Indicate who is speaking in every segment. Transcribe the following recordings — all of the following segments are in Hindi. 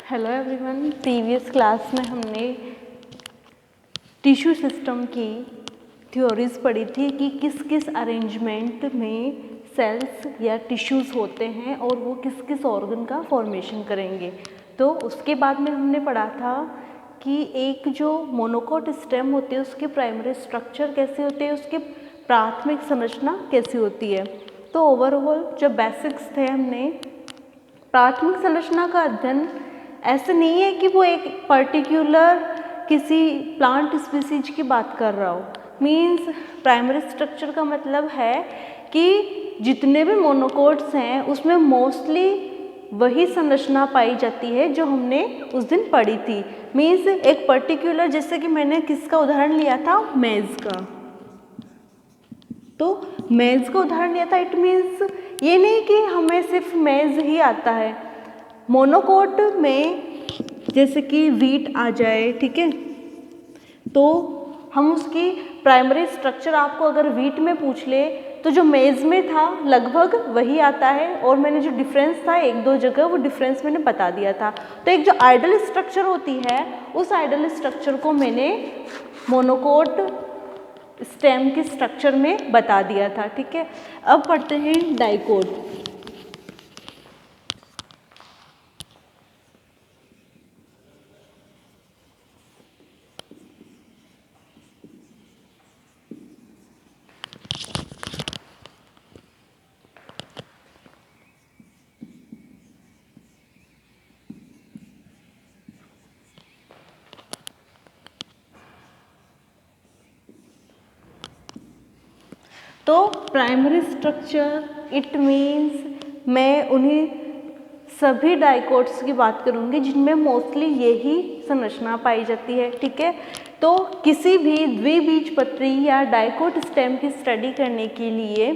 Speaker 1: Hello everyone. प्रीवियस क्लास में हमने टिश्यू सिस्टम की थ्योरीज पढ़ी थी कि किस किस अरेंजमेंट में सेल्स या टिश्यूज़ होते हैं और वो किस किस ऑर्गन का फॉर्मेशन करेंगे। तो उसके बाद में हमने पढ़ा था कि एक जो मोनोकोट स्टेम होती है उसके प्राइमरी स्ट्रक्चर कैसे होते हैं, उसके प्राथमिक संरचना कैसी होती है। तो ओवरऑल जो बेसिक्स थे हमने प्राथमिक संरचना का अध्ययन ऐसे नहीं है कि वो एक पर्टिकुलर किसी प्लांट स्पीसीज की बात कर रहा हो। मीन्स प्राइमरी स्ट्रक्चर का मतलब है कि जितने भी मोनोकोट्स हैं उसमें मोस्टली वही संरचना पाई जाती है जो हमने उस दिन पढ़ी थी। मीन्स एक पर्टिकुलर, जैसे कि मैंने किसका उदाहरण लिया था, मेज का। तो मेज का उदाहरण लिया था। इट मीन्स ये नहीं कि हमें सिर्फ मेज ही आता है। मोनोकोट में जैसे कि वीट आ जाए, ठीक है, तो हम उसकी प्राइमरी स्ट्रक्चर आपको अगर वीट में पूछ ले तो जो मेज में था लगभग वही आता है, और मैंने जो डिफरेंस था एक दो जगह वो डिफरेंस मैंने बता दिया था। तो एक जो आइडल स्ट्रक्चर होती है उस आइडल स्ट्रक्चर को मैंने मोनोकोट स्टेम के स्ट्रक्चर में बता दिया था, ठीक है। अब पढ़ते हैं डाइकोट। तो प्राइमरी स्ट्रक्चर इट मीन्स मैं उन्हीं सभी डाइकोट्स की बात करूंगी जिनमें मोस्टली यही संरचना पाई जाती है, ठीक है। तो किसी भी द्विबीजपत्री या डाइकोट स्टेम की स्टडी करने के लिए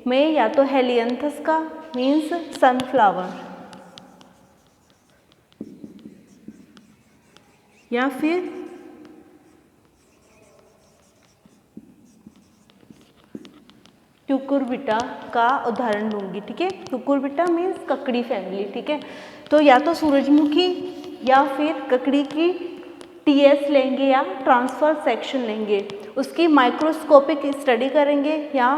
Speaker 1: मैं या तो हेलियंथस का मीन्स सनफ्लावर या फिर क्यूकुरबिटा का उदाहरण लूँगी, ठीक है। क्यूकुरबिटा मीन्स ककड़ी फैमिली, ठीक है। तो या तो सूरजमुखी या फिर ककड़ी की टीएस लेंगे या ट्रांसफर सेक्शन लेंगे, उसकी माइक्रोस्कोपिक स्टडी करेंगे या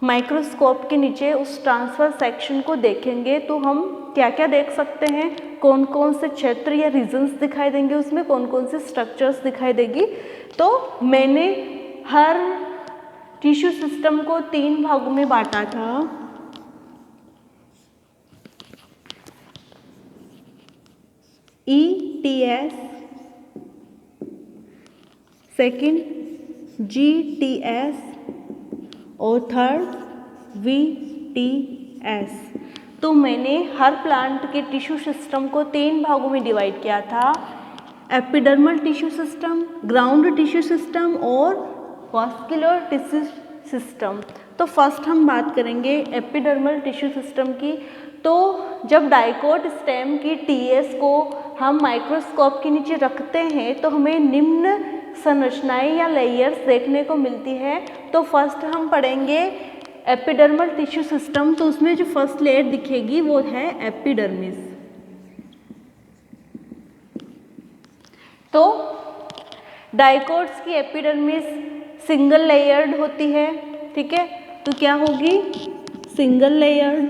Speaker 1: माइक्रोस्कोप के नीचे उस ट्रांसफर सेक्शन को देखेंगे तो हम क्या क्या देख सकते हैं, कौन कौन से क्षेत्र या रीजन्स दिखाई देंगे, उसमें कौन कौन से स्ट्रक्चर्स दिखाई देगी। तो मैंने हर टिश्यू सिस्टम को 3 भागों में बांटा था। ETS, सेकंड GTS और थर्ड VTS। तो मैंने हर प्लांट के टिश्यू सिस्टम को 3 भागों में डिवाइड किया था, epidermal tissue system, ground tissue system और वास्कुलर टिश्यू सिस्टम। तो फर्स्ट हम बात करेंगे एपिडर्मल टिश्यू सिस्टम की। तो जब डाइकोट स्टेम की टीएस को हम माइक्रोस्कोप के नीचे रखते हैं तो हमें निम्न संरचनाएं या लेयर्स देखने को मिलती है। तो फर्स्ट हम पढ़ेंगे एपिडर्मल टिश्यू सिस्टम। तो उसमें जो फर्स्ट लेयर दिखेगी वो है एपिडर्मिस। तो डाइकोट्स की एपिडर्मिस सिंगल लेयर्ड होती है, ठीक है। तो क्या होगी, सिंगल लेयर्ड।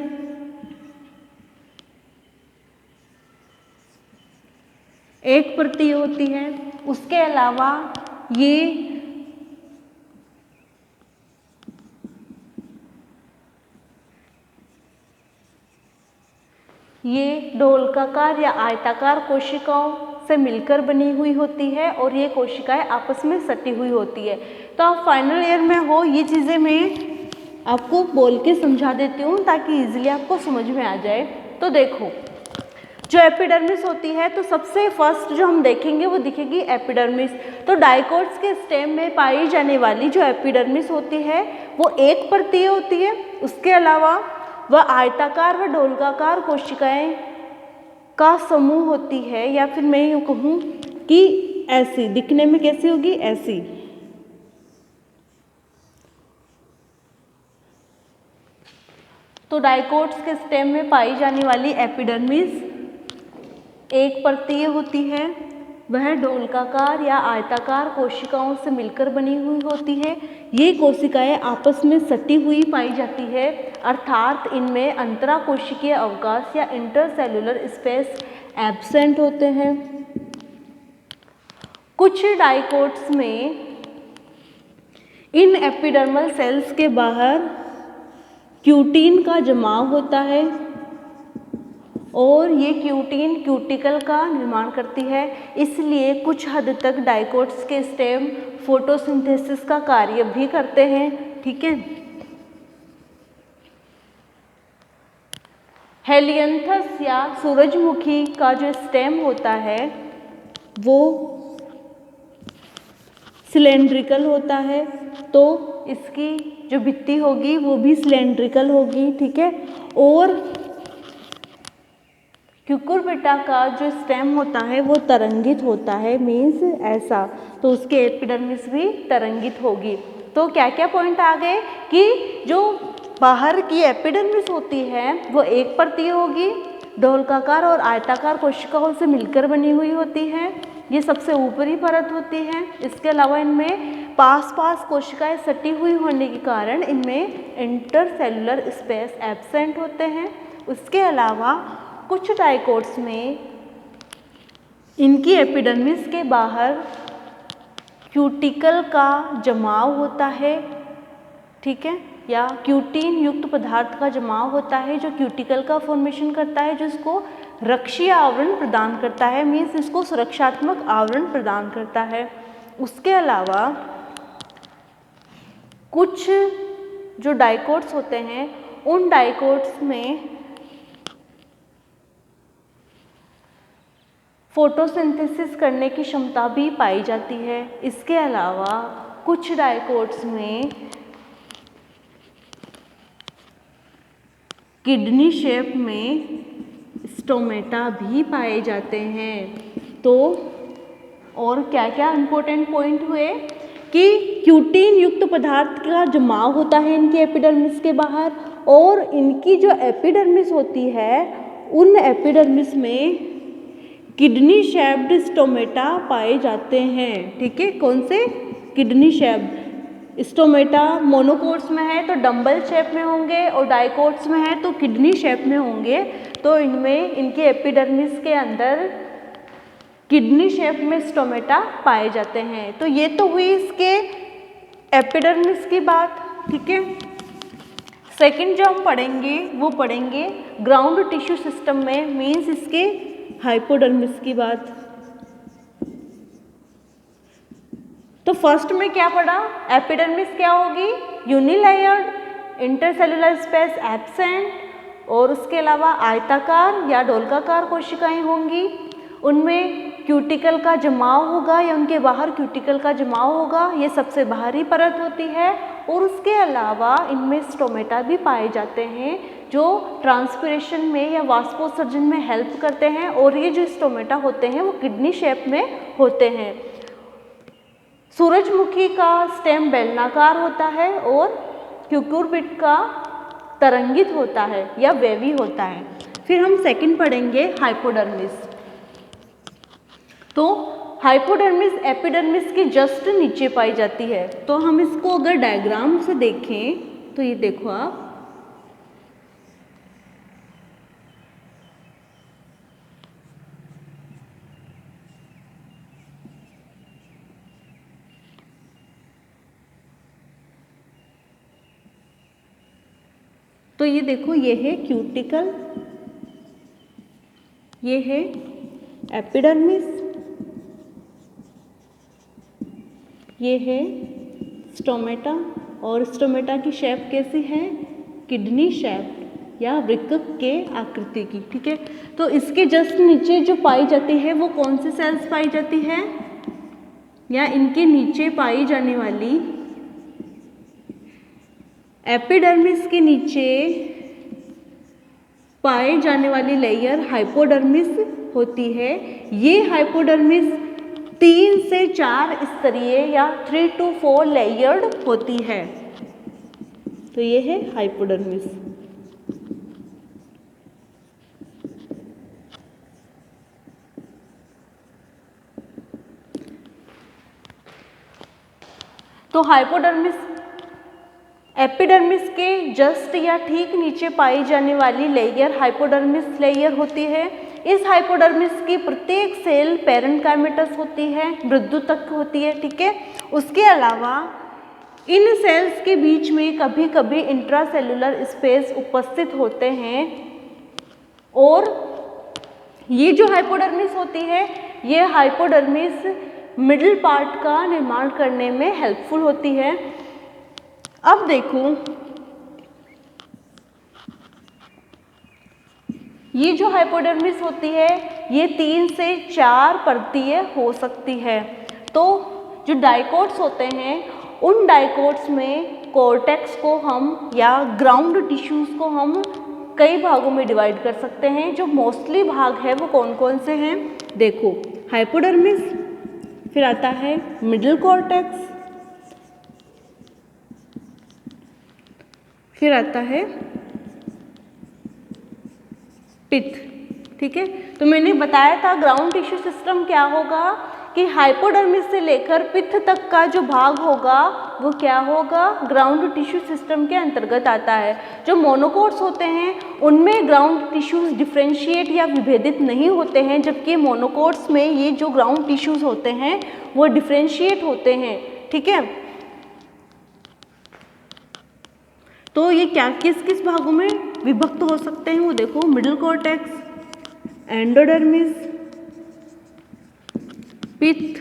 Speaker 1: एक परती होती है। उसके अलावा ये डोलकाकार या आयताकार कोशिकाओं से मिलकर बनी हुई होती है और ये कोशिकाएं आपस में सटी हुई होती है। तो आप फाइनल ईयर में हो, ये चीज़ें मैं आपको बोल के समझा देती हूँ ताकि इजीली आपको समझ में आ जाए। तो देखो, जो एपिडर्मिस होती है तो सबसे फर्स्ट जो हम देखेंगे वो दिखेगी एपिडर्मिस। तो डाइकोट्स के स्टेम में पाई जाने वाली जो एपिडर्मिस होती है वो एक परतीय होती है। उसके अलावा वह आयताकार व डोलकाकार कोशिकाएं का समूह होती है, या फिर मैं यूँ कहूँ कि ऐसी दिखने में कैसी होगी, ऐसी। तो डाइकोट्स के स्टेम में पाई जाने वाली एपिडर्मिस एक परतीय होती है, वह डोलकाकार या आयताकार कोशिकाओं से मिलकर बनी हुई होती है। ये कोशिकाएं आपस में सटी हुई पाई जाती है, अर्थात इनमें अंतराकोशिकीय अवकाश या इंटरसेलुलर स्पेस एब्सेंट होते हैं। कुछ डाइकोट्स में इन एपिडर्मल सेल्स के बाहर क्यूटीन का जमाव होता है और ये क्यूटीन क्यूटिकल का निर्माण करती है, इसलिए कुछ हद तक डाइकोट्स के स्टेम फोटोसिंथेसिस का कार्य भी करते हैं। ठीक है। हेलियंथस या सूरजमुखी का जो स्टेम होता है वो सिलेंड्रिकल होता है, तो इसकी जो भित्ति होगी वो भी सिलेंड्रिकल होगी। ठीक है। और क्यूकुरबिटा का जो स्टेम होता है वो तरंगित होता है, मीन्स ऐसा, तो उसके एपिडर्मिस भी तरंगित होगी। तो क्या क्या पॉइंट आ गए कि जो बाहर की एपिडर्मिस होती है वो एक परतीय होगी, डोलकाकार और आयताकार कोशिकाओं से मिलकर बनी हुई होती है, ये सबसे ऊपरी परत होती है। इसके अलावा इनमें पास पास कोशिकाएं सटी हुई होने के कारण इनमें इंटरसेलुलर स्पेस एब्सेंट होते हैं। उसके अलावा कुछ डाइकोट्स में इनकी एपिडर्मिस के बाहर क्यूटिकल का जमाव होता है। ठीक है, या क्यूटीन युक्त पदार्थ का जमाव होता है जो क्यूटिकल का फॉर्मेशन करता है, जिसको रक्षीय आवरण प्रदान करता है, मीन्स इसको सुरक्षात्मक आवरण प्रदान करता है। उसके अलावा कुछ जो डाइकोट्स होते हैं उन डाइकोट्स में फोटोसिंथेसिस करने की क्षमता भी पाई जाती है। इसके अलावा कुछ डाइकोट्स में किडनी शेप में स्टोमेटा भी पाए जाते हैं। तो और क्या क्या इंपॉर्टेंट पॉइंट हुए कि क्यूटीन युक्त पदार्थ का जमाव होता है इनके एपिडर्मिस के बाहर, और इनकी जो एपिडर्मिस होती है उन एपिडर्मिस में किडनी शेप्ड स्टोमेटा पाए जाते हैं। ठीक है, कौन से? Kidney shaped. स्टोमेटा मोनोकोट्स में है तो डंबल शेप में होंगे, और डाइकोट्स में है तो किडनी शेप में होंगे। तो इनमें इनके एपिडर्मिस के अंदर किडनी शेप में स्टोमेटा पाए जाते हैं। तो ये तो हुई इसके एपिडर्मिस की बात। ठीक है, सेकंड जो हम पढ़ेंगे वो पढ़ेंगे ग्राउंड टिश्यू सिस्टम में, मीन्स इसके हाइपोडर्मिस की बात। तो फर्स्ट में क्या पढ़ा? एपिडर्मिस क्या होगी? यूनिलेयर्ड, इंटरसेलुलर स्पेस एब्सेंट, और उसके अलावा आयताकार या डोलकाकार कोशिकाएं होंगी, उनमें क्यूटिकल का जमाव होगा या उनके बाहर क्यूटिकल का जमाव होगा, ये सबसे बाहरी परत होती है। और उसके अलावा इनमें स्टोमेटा भी पाए जाते हैं जो ट्रांसपिरेशन में या वाष्पोत्सर्जन में हेल्प करते हैं, और ये जो स्टोमेटा होते हैं वो किडनी शेप में होते हैं। सूरजमुखी का स्टेम बेलनाकार होता है और क्यूकुरबिट का तरंगित होता है या वेवी होता है। फिर हम सेकंड पढ़ेंगे हाइपोडर्मिस। तो हाइपोडर्मिस एपिडर्मिस के जस्ट नीचे पाई जाती है। तो हम इसको अगर डायग्राम से देखें तो ये देखो आप, तो ये देखो, ये है क्यूटिकल, ये है एपिडर्मिस, ये है स्टोमेटा, और स्टोमेटा की शेप कैसी है? किडनी शेप या वृक्क के आकृति की। ठीक है, तो इसके जस्ट नीचे जो पाई जाती है वो कौन सी सेल्स पाई जाती है, या इनके नीचे पाई जाने वाली एपिडर्मिस के नीचे पाए जाने वाली लेयर हाइपोडर्मिस होती है। ये हाइपोडर्मिस 3 से 4 स्तरीय या 3 to 4 लेयर्ड होती है। तो ये है हाइपोडर्मिस। तो हाइपोडर्मिस एपिडर्मिस के जस्ट या ठीक नीचे पाई जाने वाली लेयर हाइपोडर्मिस लेयर होती है। इस हाइपोडर्मिस की प्रत्येक सेल पैरेन्काइमेटस होती है, मृदुतक होती है, ठीक है। उसके अलावा इन सेल्स के बीच में कभी कभी इंट्रासेलुलर स्पेस उपस्थित होते हैं और ये जो हाइपोडर्मिस होती है ये हाइपोडर्मिस मिडिल पार्ट का निर्माण करने में हेल्पफुल होती है। अब देखो ये जो हाइपोडर्मिस होती है ये 3 से 4 परतीय हो सकती है। तो जो डाइकोट्स होते हैं उन डाइकोट्स में कॉर्टेक्स को हम या ग्राउंड टिश्यूज़ को हम कई भागों में डिवाइड कर सकते हैं। जो मोस्टली भाग है वो कौन कौन से हैं, देखो हाइपोडर्मिस, फिर आता है मिडिल कॉर्टेक्स, फिर आता है पिथ, ठीक है। तो मैंने बताया था ग्राउंड टिश्यू सिस्टम क्या होगा कि हाइपोडर्मिस से लेकर पिथ तक का जो भाग होगा वो क्या होगा, ग्राउंड टिश्यू सिस्टम के अंतर्गत आता है। जो मोनोकोट्स होते हैं उनमें ग्राउंड टिश्यूज डिफ्रेंशिएट या विभेदित नहीं होते हैं, जबकि मोनोकोट्स में ये जो ग्राउंड टिश्यूज होते हैं वो डिफ्रेंशिएट होते हैं, ठीक है। तो ये क्या किस किस भागों में विभक्त हो सकते हैं वो देखो, मिडिल कॉर्टेक्स, एंडोडर्मिस, पिथ,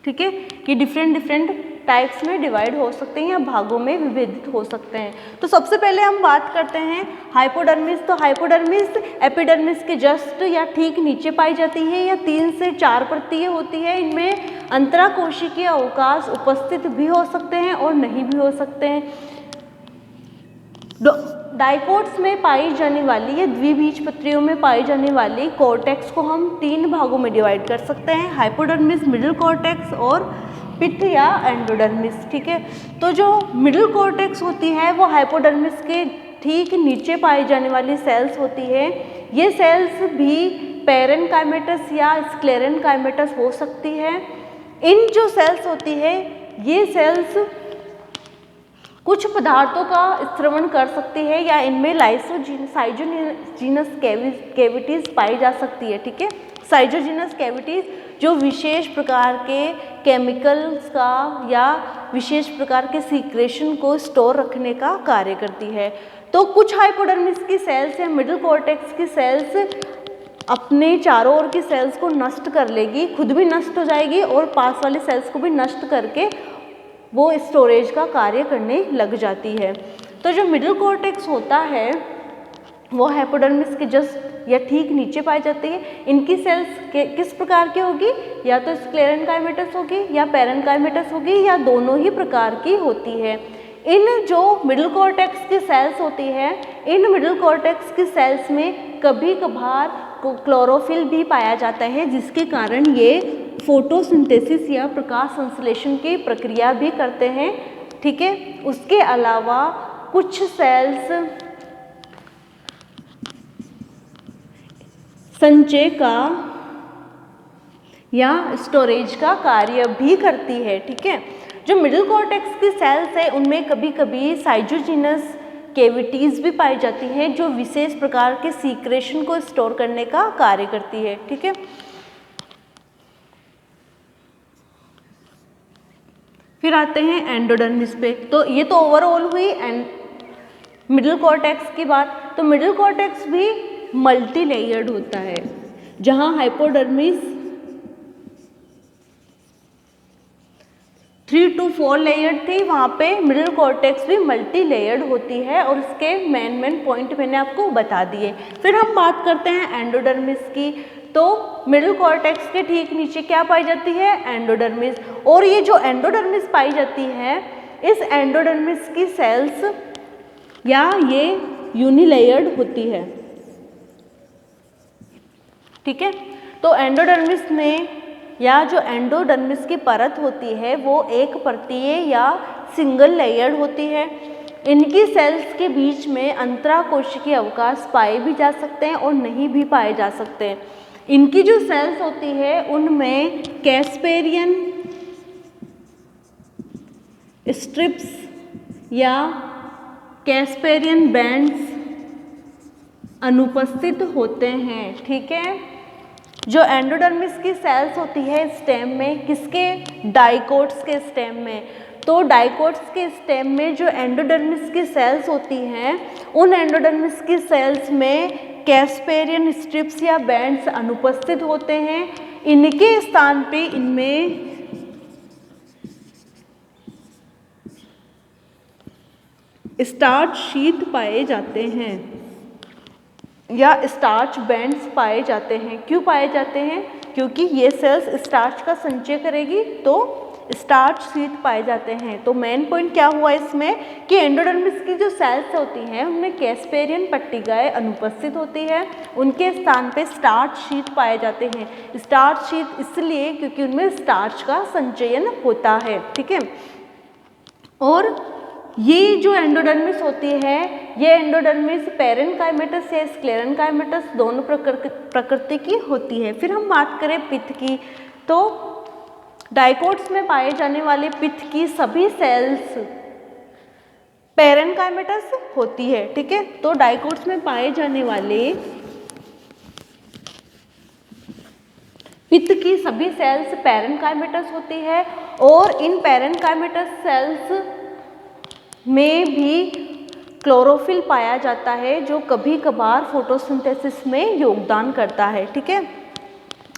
Speaker 1: ठीक है। ये डिफरेंट टाइप्स में डिवाइड हो सकते हैं या भागों में विभेदित हो सकते हैं। तो सबसे पहले हम बात करते हैं हाइपोडर्मिस। तो हाइपोडर्मिस एपिडर्मिस के जस्ट या ठीक नीचे पाई जाती है या 3 से 4 परतीय होती है। इनमें अंतराकोशिकीय अवकाश उपस्थित भी हो सकते हैं और नहीं भी हो सकते हैं। डाइकोट्स में पाई जाने वाली या द्विबीजपत्रियों में पाई जाने वाली कॉर्टेक्स को हम 3 भागों में डिवाइड कर सकते हैं, हाइपोडर्मिस, मिडिल कॉर्टेक्स और पिथ या एंडोडर्मिस, ठीक है। तो जो मिडिल कॉर्टेक्स होती है वो हाइपोडर्मिस के ठीक नीचे पाई जाने वाली सेल्स होती है। ये सेल्स भी पैरेन्काइमेटस या स्क्लेरेन्काइमेटस हो सकती है। इन जो सेल्स होती है ये सेल्स कुछ पदार्थों का स्रवण कर सकती है या इनमें साइजोजीनस कैविटीज़ पाई जा सकती है, ठीक है। साइजोजीनस कैविटीज़ जो विशेष प्रकार के केमिकल्स का या विशेष प्रकार के सीक्रेशन को स्टोर रखने का कार्य करती है। तो कुछ हाइपोडर्मिस की सेल्स या मिडिल कॉर्टेक्स की सेल्स अपने चारों ओर की सेल्स को नष्ट कर लेगी, खुद भी नष्ट हो जाएगी और पास वाले सेल्स को भी नष्ट करके वो स्टोरेज का कार्य करने लग जाती है। तो जो मिडिल कॉर्टेक्स होता है वो हाइपोडर्मिस के जस्ट या ठीक नीचे पाई जाती है। इनकी सेल्स किस प्रकार की होगी, या तो स्क्लेरेन्काइमेटस होगी या पैरेन्काइमेटस होगी या दोनों ही प्रकार की होती है। इन जो मिडिल कॉर्टेक्स की सेल्स होती है इन मिडिल कॉर्टेक्स की सेल्स में कभी कभार क्लोरोफिल भी पाया जाता है, जिसके कारण ये फोटोसिंथेसिस या प्रकाश संश्लेषण की प्रक्रिया भी करते हैं, ठीक है। उसके अलावा कुछ सेल्स संचय का या स्टोरेज का कार्य भी करती है, ठीक है। जो मिडिल कॉर्टेक्स की सेल्स है उनमें कभी कभी साइजोजीनस कैविटीज़ भी पाई जाती हैं जो विशेष प्रकार के सीक्रेशन को स्टोर करने का कार्य करती है, ठीक है। फिर आते हैं एंडोडर्मिस पे। तो ये तो ओवरऑल हुई मिडिल कॉर्टेक्स की बात। तो मिडिल कॉर्टेक्स भी मल्टी लेयर्ड होता है, जहाँ हाइपोडर्मिस 3 to 4 लेयर्ड थी, वहाँ पे मिडिल कॉर्टेक्स भी मल्टी लेयर्ड होती है और इसके मेन पॉइंट मैंने आपको बता दिए। फिर हम बात करते हैं एंडोडर्मिस की। तो मिडिल कॉर्टेक्स के ठीक नीचे क्या पाई जाती है, एंडोडर्मिस। और ये जो एंडोडर्मिस पाई जाती है इस एंडोडर्मिस की सेल्स या ये यूनिलेयर्ड होती है, ठीक है। तो एंडोडर्मिस में या जो एंडोडर्मिस की परत होती है वो एक परतीय या सिंगल लेयर्ड होती है। इनकी सेल्स के बीच में अंतराकोशिकीय अवकाश पाए भी जा सकते हैं और नहीं भी पाए जा सकते हैं। इनकी जो सेल्स होती है उनमें कैस्पेरियन स्ट्रिप्स या कैस्पेरियन बैंड्स अनुपस्थित होते हैं। ठीक है, जो एंडोडर्मिस की सेल्स होती है स्टेम में, किसके, डाइकोट्स के स्टेम में, तो डाइकोट्स के स्टेम में जो एंडोडर्मिस की सेल्स होती हैं उन एंडोडर्मिस की सेल्स में कैस्पेरियन स्ट्रिप्स या बैंड्स अनुपस्थित होते हैं। इनके स्थान पे इनमें स्टार्च शीथ पाए जाते हैं या स्टार्च बैंड्स पाए जाते हैं। क्यों पाए जाते हैं? क्योंकि ये सेल्स स्टार्च का संचय करेगी तो स्टार्च शीथ पाए जाते हैं। तो मेन पॉइंट क्या हुआ इसमें कि एंडोडर्मिस की जो सेल्स होती हैं उनमें कैस्पेरियन पट्टिकाएं अनुपस्थित होती है, उनके स्थान पे स्टार्च शीथ पाए जाते हैं। स्टार्च शीथ इसलिए क्योंकि उनमें स्टार्च का संचयन होता है। ठीक है, और ये जो एंडोडर्मिस होती है ये एंडोडर्मिस पैरेनकाइमेटस या स्क्लेरेनकाइमेटस दोनों प्रकृति की होती है। फिर हम बात करें पित्त की, तो डाइकोट्स में पाए जाने वाले पित्त की सभी सेल्स पैरेनकाइमेटस होती है। ठीक है, तो डाइकोट्स में पाए जाने वाले पित्त की सभी सेल्स पैरेनकाइमेटस होती है और इन पैरेनकाइमेटस सेल्स में भी क्लोरोफिल पाया जाता है जो कभी कभार फोटोसिंथेसिस में योगदान करता है। ठीक है,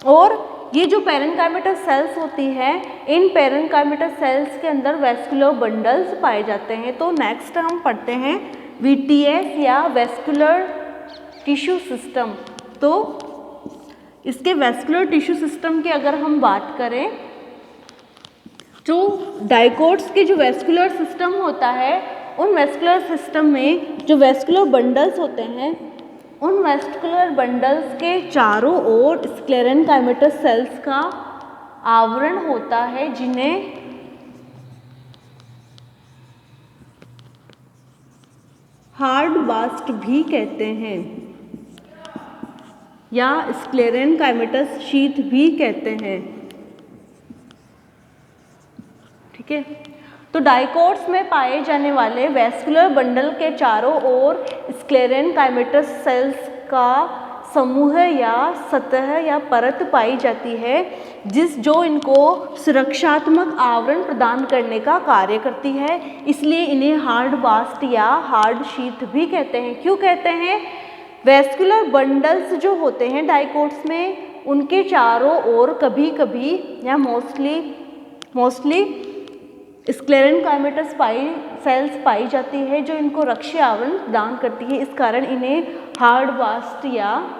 Speaker 1: और ये जो पैरेनकाइमेटस सेल्स होती है इन पैरेनकाइमेटस सेल्स के अंदर वेस्कुलर बंडल्स पाए जाते हैं। तो नेक्स्ट हम पढ़ते हैं वीटीएस या वेस्कुलर टिश्यू सिस्टम। तो इसके वेस्कुलर टिश्यू सिस्टम की अगर हम बात करें, जो डाइकोट्स के जो वेस्कुलर सिस्टम होता है उन वेस्कुलर सिस्टम में जो वेस्कुलर बंडल्स होते हैं उन वेस्कुलर बंडल्स के चारों ओर स्क्लेरेनकाइमेटस सेल्स का आवरण होता है जिन्हें हार्ड बास्ट भी कहते हैं या स्क्लेरेनकाइमेटस शीथ भी कहते हैं। ठीक है, तो डाइकोट्स में पाए जाने वाले वेस्कुलर बंडल के चारों ओर स्क्लेरेनकाइमेटस सेल्स का समूह या सतह या परत पाई जाती है जो इनको सुरक्षात्मक आवरण प्रदान करने का कार्य करती है। इसलिए इन्हें हार्ड बास्ट या हार्ड शीथ भी कहते हैं। क्यों कहते हैं? वेस्कुलर बंडल्स जो होते हैं डाइकोट्स में उनके चारों ओर कभी कभी या मोस्टली स्क्लेरेनकाइमेटस सेल्स पाई जाती है जो इनको रक्षीय आवरण प्रदान करती है। इस कारण इन्हें हार्ड बास्ट या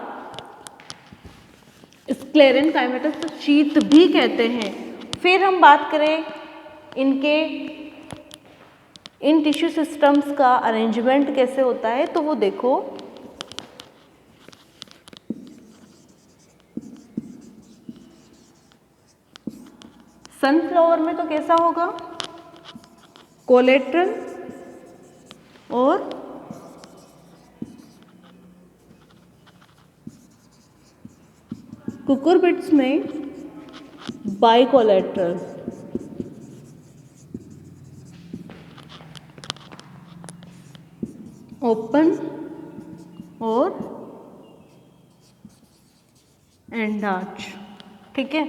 Speaker 1: स्क्लेरेनकाइमेटस शीथ भी कहते हैं। फिर हम बात करें इन टिश्यू सिस्टम्स का अरेंजमेंट कैसे होता है, तो वो देखो सनफ्लावर में तो कैसा होगा, कोलेट्रल और कुकुरबिट्स में बाइकोलेट्रल। ओपन और एंडार्च। ठीक है,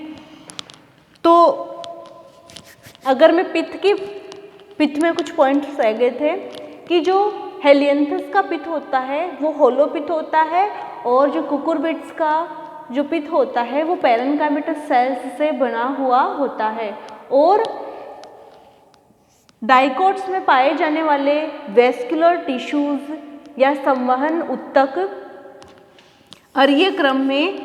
Speaker 1: तो अगर मैं पित्त में कुछ पॉइंट्स रह गए थे कि जो हेलियंथस का पित्त होता है वो होलो पित्त होता है और जो कुकुरबिट्स का जो पित्त होता है वो पैरेनकाइमेटस सेल्स से बना हुआ होता है। और डाइकोट्स में पाए जाने वाले वेस्कुलर टिश्यूज या संवहन उत्तक अरीय क्रम में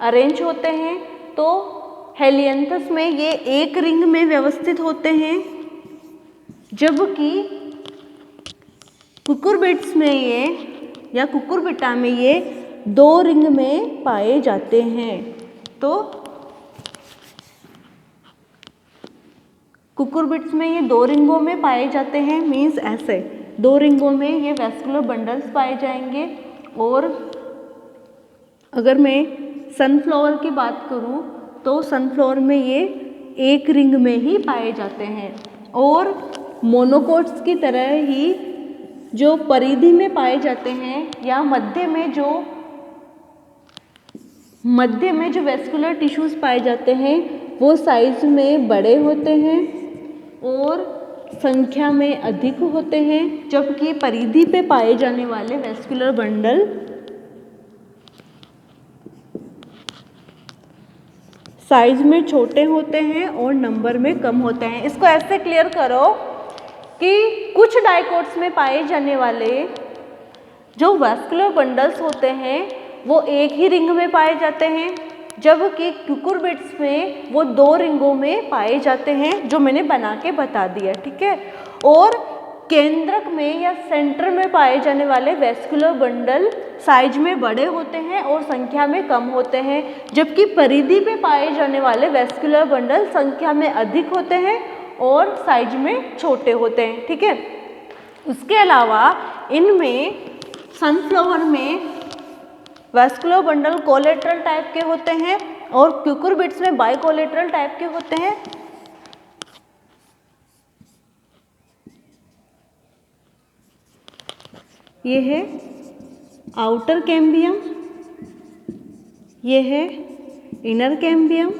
Speaker 1: अरेंज होते हैं। तो हेलियंथस में ये एक रिंग में व्यवस्थित होते हैं जबकि कुकुरबिट्स में ये या कुकुरबिटा में ये दो रिंग में पाए जाते हैं। तो कुकुरबिट्स में ये दो रिंगों में पाए जाते हैं, मीन्स ऐसे दो रिंगों में ये वेस्कुलर बंडल्स पाए जाएंगे। और अगर मैं सनफ्लावर की बात करूं तो सनफ्लावर में ये एक रिंग में ही पाए जाते हैं। और मोनोकोट्स की तरह ही जो परिधि में पाए जाते हैं या मध्य में जो वेस्कुलर टिश्यूज पाए जाते हैं वो साइज में बड़े होते हैं और संख्या में अधिक होते हैं, जबकि परिधि पे पाए जाने वाले वेस्कुलर बंडल साइज में छोटे होते हैं और नंबर में कम होते हैं। इसको ऐसे क्लियर करो कि कुछ डाइकोट्स में पाए जाने वाले जो वेस्कुलर बंडल्स होते हैं वो एक ही रिंग में पाए जाते हैं, जबकि क्यूकुरबिट्स में वो 2 रिंगों में पाए जाते हैं, जो मैंने बना के बता दिया, ठीक है। और केंद्रक में या सेंटर में पाए जाने वाले वेस्कुलर बंडल साइज में बड़े होते हैं और संख्या में कम होते हैं, जबकि परिधि पे पाए जाने वाले वेस्कुलर बंडल संख्या में अधिक होते हैं और साइज में छोटे होते हैं, ठीक है। उसके अलावा इनमें सनफ्लावर में वेस्कुलर बंडल कोलेटरल टाइप के होते हैं और क्यूकुरबिट्स में बाइकोलेटरल टाइप के होते हैं। ये है आउटर कैम्बियम, ये है इनर कैम्बियम,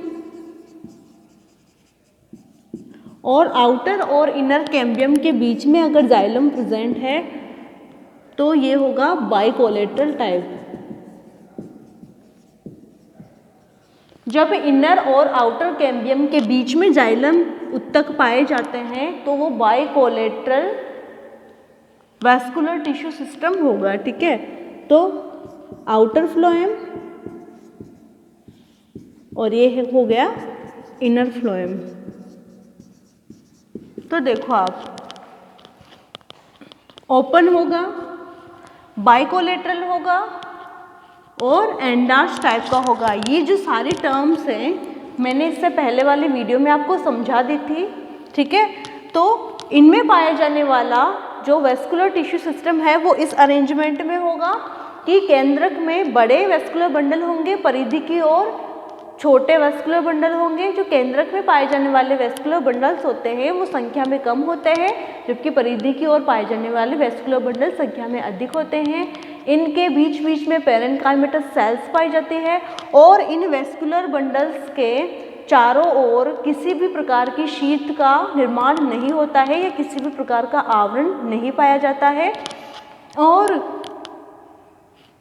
Speaker 1: और आउटर और इनर कैम्बियम के बीच में अगर जाइलम प्रेजेंट है तो ये होगा बाइकोलेटरल टाइप। जब इनर और आउटर कैम्बियम के बीच में जाइलम उत्तक पाए जाते हैं तो वो बाइकोलेटरल वैस्कुलर टिश्यू सिस्टम होगा, ठीक है। तो आउटर फ्लोएम और ये हो गया इनर फ्लोएम। तो देखो आप, ओपन होगा, बाइकोलेटरल होगा और एंडार्च टाइप का होगा। ये जो सारी टर्म्स हैं मैंने इससे पहले वाले वीडियो में आपको समझा दी थी, ठीक है। तो इनमें पाया जाने वाला जो वेस्कुलर टिश्यू सिस्टम है वो इस अरेंजमेंट में होगा कि केंद्रक में बड़े वेस्कुलर बंडल होंगे, परिधि की ओर छोटे वेस्कुलर बंडल होंगे। जो केंद्रक में पाए जाने वाले वेस्कुलर बंडल्स होते हैं वो संख्या में कम होते हैं, जबकि परिधि की ओर पाए जाने वाले वेस्कुलर बंडल संख्या में अधिक होते हैं। इनके बीच बीच में पेरेन्काइमेटस सेल्स पाई जाती है और इन वेस्कुलर बंडल्स के चारों ओर किसी भी प्रकार की शीत का निर्माण नहीं होता है या किसी भी प्रकार का आवरण नहीं पाया जाता है। और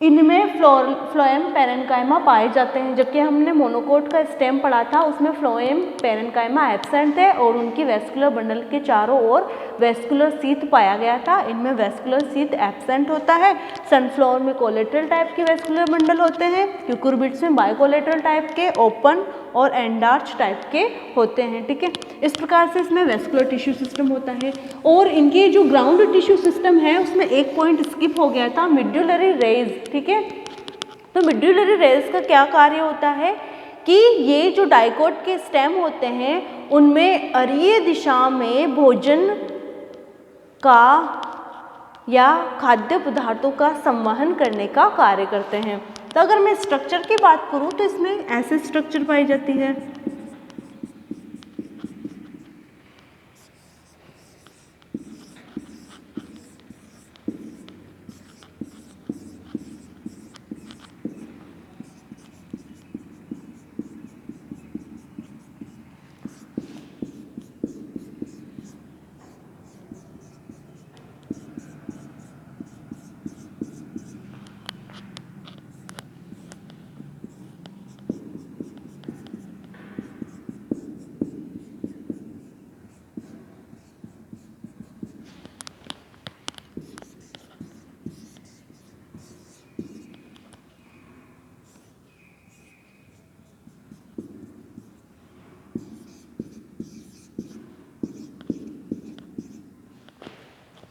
Speaker 1: इनमें फ्लोएम पेरेन्काइमा पाए जाते हैं, जबकि हमने मोनोकोट का स्टेम पढ़ा था उसमें फ्लोएम पेरेन्काइमा एब्सेंट थे और उनकी वेस्कुलर बंडल के चारों ओर वेस्कुलर सीथ पाया गया था। इनमें वेस्कुलर सीथ एब्सेंट होता है। सनफ्लावर में कोलेटरल टाइप के वेस्कुलर बंडल होते हैं, क्यूकुरबिट्स में बाइकोलेटरल टाइप के, ओपन और एंडार्च टाइप के होते हैं, ठीक है। इस प्रकार से इसमें वेस्कुलर टिश्यू सिस्टम होता है। और इनके जो ग्राउंड टिश्यू सिस्टम है उसमें एक पॉइंट स्किप हो गया था, मिड्यूलरी रेज, ठीक है। तो मिड्यूलरी रेज का क्या कार्य होता है कि ये जो डाइकोट के स्टेम होते हैं उनमें अरीय दिशा में भोजन का या खाद्य पदार्थों का संवहन करने का कार्य करते हैं। तो अगर मैं स्ट्रक्चर की बात करूं तो इसमें ऐसे स्ट्रक्चर पाई जाती है।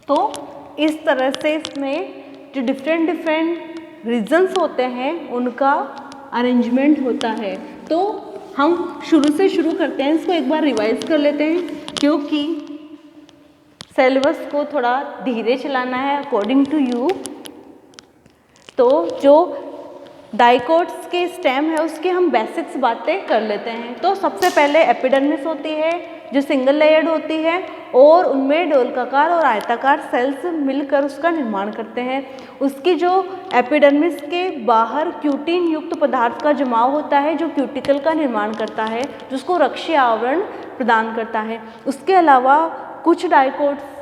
Speaker 1: तो इस तरह से इसमें जो डिफरेंट रीजन्स होते हैं उनका अरेंजमेंट होता है। तो हम शुरू से शुरू करते हैं, इसको एक बार रिवाइज कर लेते हैं क्योंकि सिलेबस को थोड़ा धीरे चलाना है अकॉर्डिंग टू यू। तो जो डाइकोट्स के स्टेम है उसके हम बेसिक्स बातें कर लेते हैं। तो सबसे पहले एपिडर्मिस होती है, जो सिंगल लेयर्ड होती है और उनमें डोलकाकार और आयताकार सेल्स मिलकर उसका निर्माण करते हैं। उसकी जो एपिडर्मिस के बाहर क्यूटिन युक्त पदार्थ का जमाव होता है जो क्यूटिकल का निर्माण करता है, जिसको रक्षीय आवरण प्रदान करता है। उसके अलावा कुछ डाइकोट्स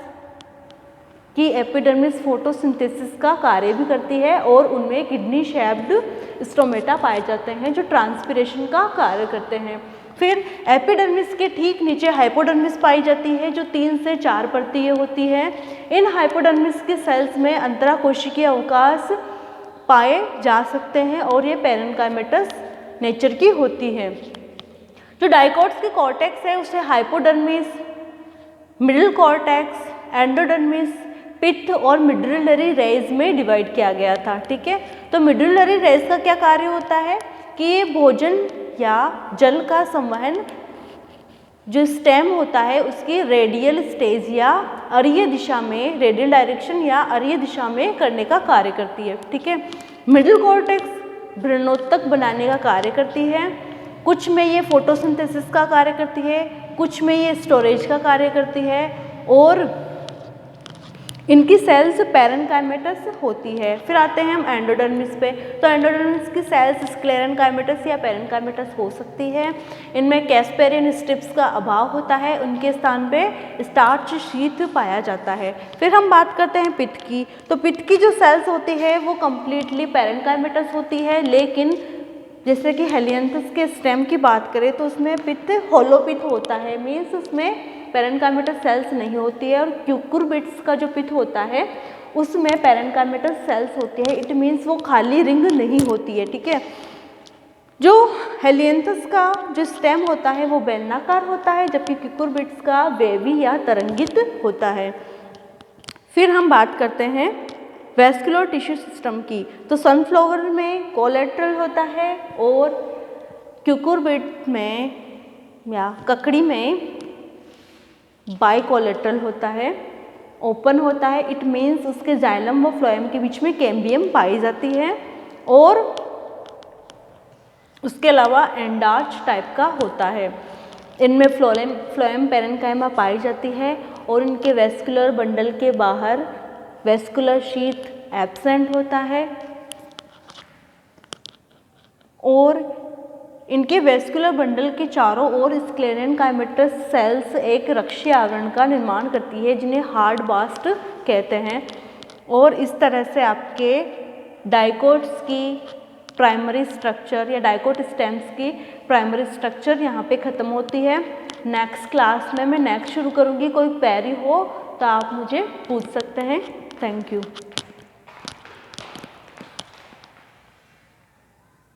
Speaker 1: की एपिडर्मिस फोटोसिंथेसिस का कार्य भी करती है और उनमें किडनी शेप्ड स्टोमेटा पाए जाते हैं जो ट्रांसपिरेशन का कार्य करते हैं। फिर एपिडर्मिस के ठीक नीचे हाइपोडर्मिस पाई जाती है जो 3 से 4 परतीय होती है। इन हाइपोडर्मिस के सेल्स में अंतराकोशिकीय अवकाश पाए जा सकते हैं और ये पैरेन्काइमेटस नेचर की होती है। जो डाइकोट्स की कॉर्टेक्स है उसे हाइपोडर्मिस, मिडिल कॉर्टेक्स, एंडोडर्मिस, पित्त और मिड्युलरी रेज में डिवाइड किया गया था। ठीक है, तो मिड्युलरी रेज का क्या कार्य होता है कि ये भोजन या जल का संवहन जो स्टेम होता है उसकी रेडियल स्टेज या अरीय दिशा में, रेडियल डायरेक्शन या अरीय दिशा में करने का कार्य करती है। ठीक है, मिडिल कॉर्टेक्स भ्रूणोत्तक बनाने का कार्य करती है। कुछ में ये फोटोसिंथेसिस का कार्य करती है, कुछ में ये स्टोरेज का कार्य करती है और इनकी सेल्स पैरेन्काइमेटस होती है। फिर आते हैं हम एंडोडर्मिस पे। तो एंडोडर्मिस की सेल्स स्क्लेरेन्काइमेटस या पैरेन्काइमेटस हो सकती है। इनमें कैस्पेरियन स्ट्रिप्स का अभाव होता है, उनके स्थान पे स्टार्च शीथ पाया जाता है। फिर हम बात करते हैं पित्त की। तो पित्त की जो सेल्स होती है वो कम्प्लीटली पैरेन्काइमेटस होती है, लेकिन जैसे कि हेलियंथस के स्टेम की बात करें तो उसमें पित्त होलो पित्त होता है, मीन्स उसमें पैरेन्काइमेटस सेल्स नहीं होती है। और क्यूकुरबिट्स का जो पित्त होता है उसमें पैरेन्काइमेटस सेल्स होती है, इट मीन्स वो खाली रिंग नहीं होती है। ठीक है, जो हेलियंथस का जो स्टेम होता है वो बेलनाकार होता है, जबकि क्यूकुरबिट्स का वेवी या तरंगित होता है। फिर हम बात करते हैं वेस्कुलर टिश्यू सिस्टम की। तो सनफ्लावर में कोलेट्रल होता है और क्यूकुरबिट में या ककड़ी में बाइकोलेट्रल होता है, ओपन होता है, इट मीन्स उसके जाइलम व फ्लोएम के बीच में कैम्बियम पाई जाती है और उसके अलावा एंडार्च टाइप का होता है। इनमें फ्लोएम पैरेन्काइमा पाई जाती है और इनके वेस्कुलर बंडल के बाहर वेस्कुलर शीथ एब्सेंट होता है और इनके वेस्कुलर बंडल के चारों ओर स्क्लेरेन्काइमेटस सेल्स एक रक्षीय आवरण का निर्माण करती है जिन्हें हार्ड बास्ट कहते हैं। और इस तरह से आपके डाइकोट्स की प्राइमरी स्ट्रक्चर या डाइकोट स्टेम्स की प्राइमरी स्ट्रक्चर यहाँ पे ख़त्म होती है। नेक्स्ट क्लास में मैं नेक्स्ट शुरू करूँगी। कोई क्वेरी हो तो आप मुझे पूछ सकते हैं। Thank you.